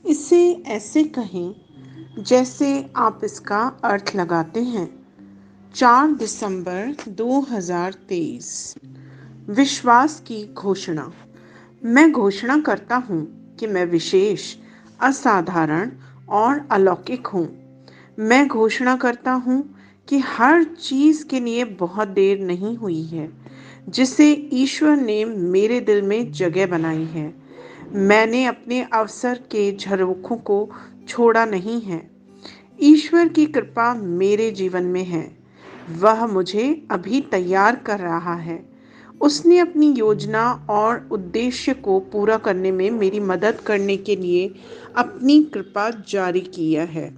इसे ऐसे कहें जैसे आप इसका अर्थ लगाते हैं। 4 दिसंबर 2023। विश्वास की घोषणा। मैं घोषणा करता हूँ कि मैं विशेष, असाधारण और अलौकिक हूँ। मैं घोषणा करता हूँ कि हर चीज़ के लिए बहुत देर नहीं हुई है जिसे ईश्वर ने मेरे दिल में जगह बनाई है। मैंने अपने अवसर के झरोखों को छोड़ा नहीं है। ईश्वर की कृपा मेरे जीवन में है। वह मुझे अभी तैयार कर रहा है। उसने अपनी योजना और उद्देश्य को पूरा करने में मेरी मदद करने के लिए अपनी कृपा जारी किया है।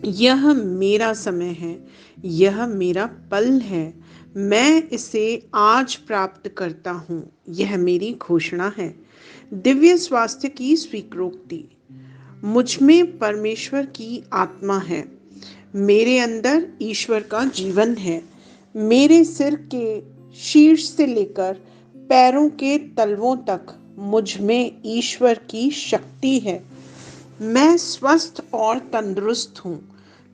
यह मेरा समय है। यह मेरा पल है। मैं इसे आज प्राप्त करता हूँ। यह मेरी घोषणा है। दिव्य स्वास्थ्य की स्वीकृति। मुझ में परमेश्वर की आत्मा है। मेरे अंदर ईश्वर का जीवन है। मेरे सिर के शीर्ष से लेकर पैरों के तलवों तक मुझ में ईश्वर की शक्ति है। मैं स्वस्थ और तंदुरुस्त हूँ।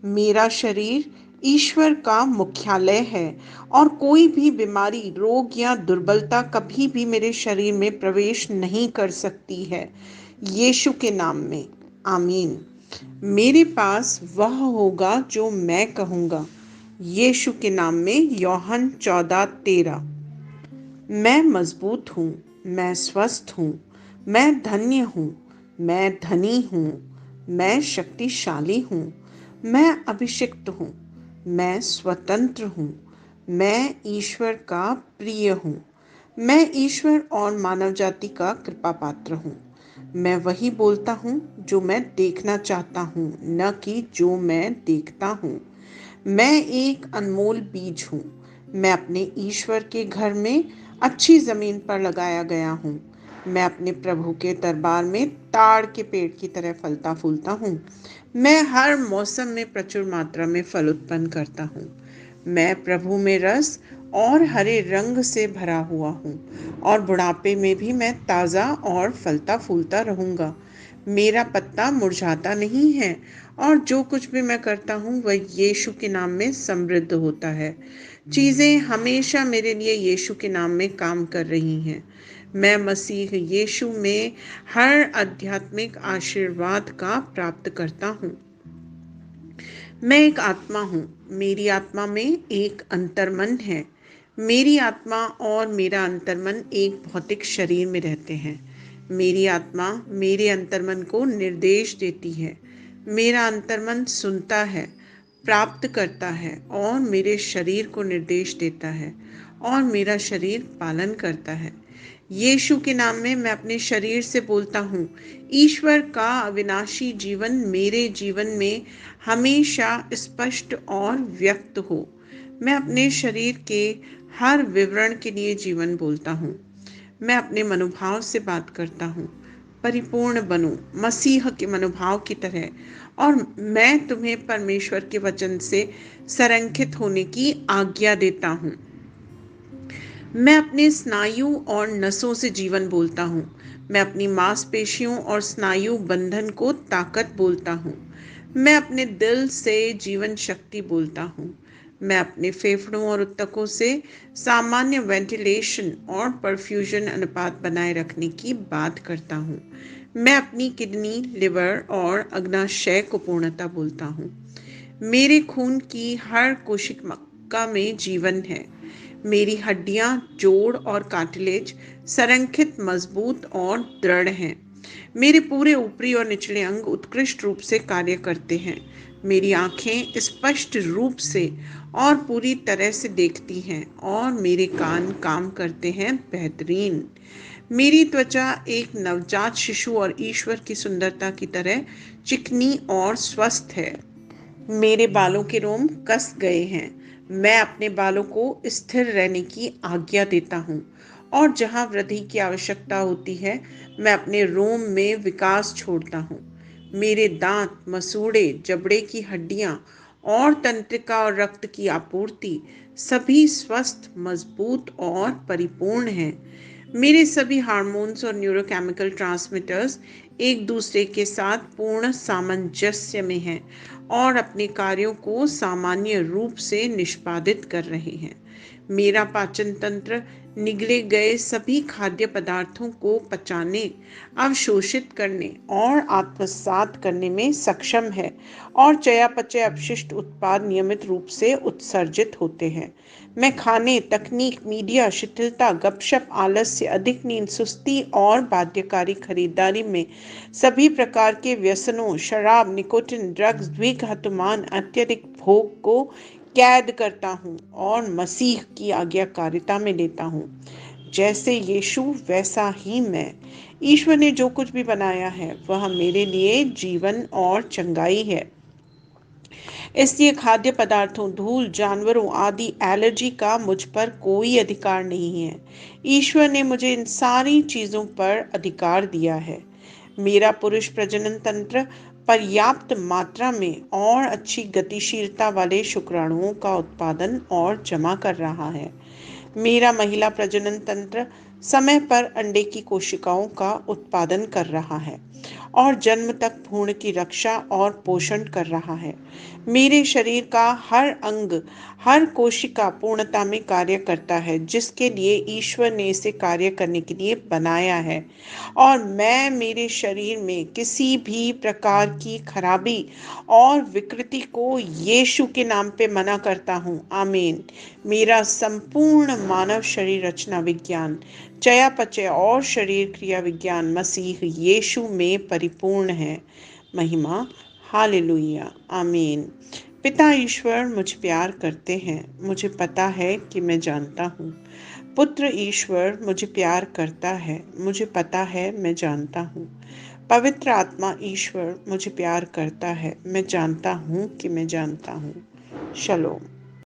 मेरा शरीर ईश्वर का मुख्यालय है और कोई भी बीमारी, रोग या दुर्बलता कभी भी मेरे शरीर में प्रवेश नहीं कर सकती है। यीशु के नाम में आमीन। मेरे पास वह होगा जो मैं कहूँगा। यीशु के नाम में यूहन्ना 14:13। मैं मजबूत हूँ। मैं स्वस्थ हूँ। मैं धन्य हूँ। मैं धनी हूँ। मैं शक्तिशाली हूँ। मैं अभिषिक्त हूँ। मैं स्वतंत्र हूँ। मैं ईश्वर का प्रिय हूँ। मैं ईश्वर और मानव जाति का कृपा पात्र हूँ। मैं वही बोलता हूँ जो मैं देखना चाहता हूँ, न कि जो मैं देखता हूँ। मैं एक अनमोल बीज हूँ। मैं अपने ईश्वर के घर में अच्छी जमीन पर लगाया गया हूँ। मैं अपने प्रभु के दरबार में ताड़ के पेड़ की तरह फलता फूलता हूँ। मैं हर मौसम में प्रचुर मात्रा में फल उत्पन्न करता हूँ। मैं प्रभु में रस और हरे रंग से भरा हुआ हूँ और बुढ़ापे में भी मैं ताज़ा और फलता फूलता रहूँगा। मेरा पत्ता मुरझाता नहीं है और जो कुछ भी मैं करता हूँ वह यीशु के नाम में समृद्ध होता है। चीज़ें हमेशा मेरे लिए यीशु के नाम में काम कर रही हैं। मैं मसीह यीशु में हर आध्यात्मिक आशीर्वाद का प्राप्त करता हूँ। मैं एक आत्मा हूँ। मेरी आत्मा में एक अंतर्मन है। मेरी आत्मा और मेरा अंतर्मन एक भौतिक शरीर में रहते हैं। मेरी आत्मा मेरे अंतर्मन को निर्देश देती है। मेरा अंतर्मन सुनता है, प्राप्त करता है और मेरे शरीर को निर्देश देता है और मेरा शरीर पालन करता है। यीशु के नाम में मैं अपने शरीर से बोलता हूँ, ईश्वर का अविनाशी जीवन मेरे जीवन में हमेशा स्पष्ट और व्यक्त हो। मैं अपने शरीर के हर विवरण के लिए जीवन बोलता हूँ। मैं अपने मनोभाव से बात करता हूँ, परिपूर्ण बनो मसीह के मनोभाव की तरह, और मैं तुम्हें परमेश्वर के वचन से संरेखित होने की आज्ञा देता हूँ। मैं अपने स्नायु और नसों से जीवन बोलता हूँ। मैं अपनी मांसपेशियों और स्नायु बंधन को ताकत बोलता हूँ। मैं अपने दिल से जीवन शक्ति बोलता हूँ। मैं अपने फेफड़ों और ऊतकों से सामान्य वेंटिलेशन और परफ्यूजन अनुपात बनाए रखने की बात करता हूँ। मैं अपनी किडनी, लिवर और अग्नाशय को पूर्णता बोलता हूँ। मेरे खून की हर कोशिका में जीवन है। मेरी हड्डियां, जोड़ और कार्टिलेज संरेखित, मजबूत और दृढ़ हैं। मेरे पूरे ऊपरी और निचले अंग उत्कृष्ट रूप से कार्य करते हैं। मेरी आंखें स्पष्ट रूप से और पूरी तरह से देखती हैं और मेरे कान काम करते हैं बेहतरीन। मेरी त्वचा एक नवजात शिशु और ईश्वर की सुंदरता की तरह चिकनी और स्वस्थ है। मेरे बालों के रोम कस गए हैं। मैं अपने बालों को स्थिर रहने की आज्ञा देता हूँ और जहाँ वृद्धि की आवश्यकता होती है मैं अपने रोम में विकास छोड़ता हूँ। मेरे दांत, मसूड़े, जबड़े की हड्डियाँ और तंत्रिका और रक्त की आपूर्ति सभी स्वस्थ, मजबूत और परिपूर्ण हैं। मेरे सभी हार्मोन्स और न्यूरोकेमिकल ट्रांसमीटर्स एक दूसरे के साथ पूर्ण सामंजस्य में हैं और अपने कार्यों को सामान्य रूप से निष्पादित कर रहे हैं। मेरा पाचन तंत्र निगले गए सभी खाद्य पदार्थों को पचाने, अवशोषित करने और आत्मसात करने में सक्षम है और चयापचय अपशिष्ट उत्पाद नियमित रूप से उत्सर्जित होते हैं। मैं खाने, तकनीक, मीडिया, शिथिलता, गपशप, आलस्य, अधिक नींद, सुस्ती और बाध्यकारी खरीदारी में सभी प्रकार के व्यसनों, शराब, निकोटिन, ड्रग्स, द्विघातुमान, अत्यधिक भोग को कैद करता हूँ और मसीह की आज्ञाकारिता में लेता हूँ। जैसे यीशु वैसा ही मैं। ईश्वर ने जो कुछ भी बनाया है वह मेरे लिए जीवन और चंगाई है। इसलिए खाद्य पदार्थों, धूल, जानवरों आदि एलर्जी का मुझ पर कोई अधिकार नहीं है। ईश्वर ने मुझे इन सारी चीजों पर अधिकार दिया है। मेरा पुरुष प्रजनन तंत्र पर्याप्त मात्रा में और अच्छी गतिशीलता वाले शुक्राणुओं का उत्पादन और जमा कर रहा है। मेरा महिला प्रजनन तंत्र समय पर अंडे की कोशिकाओं का उत्पादन कर रहा है और जन्म तक भ्रूण की रक्षा और पोषण कर रहा है। मेरे शरीर का हर अंग, हर कोशिका पूर्णता में कार्य करता है जिसके लिए ईश्वर ने इसे कार्य करने के लिए बनाया है। और मैं मेरे शरीर में किसी भी प्रकार की खराबी और विकृति को यीशु के नाम पे मना करता हूँ। आमीन। मेरा संपूर्ण मानव शरीर रचना विज्ञान, चयापचय और शरीर क्रिया विज्ञान मसीह यीशु में परिपूर्ण है। महिमा हालेलुया। आमीन। पिता ईश्वर मुझ प्यार करते हैं, मुझे पता है कि मैं जानता हूँ। पुत्र ईश्वर मुझे प्यार करता है, मुझे पता है, मैं जानता हूँ। पवित्र आत्मा ईश्वर मुझे प्यार करता है, मैं जानता हूँ कि मैं जानता हूँ। शलोम।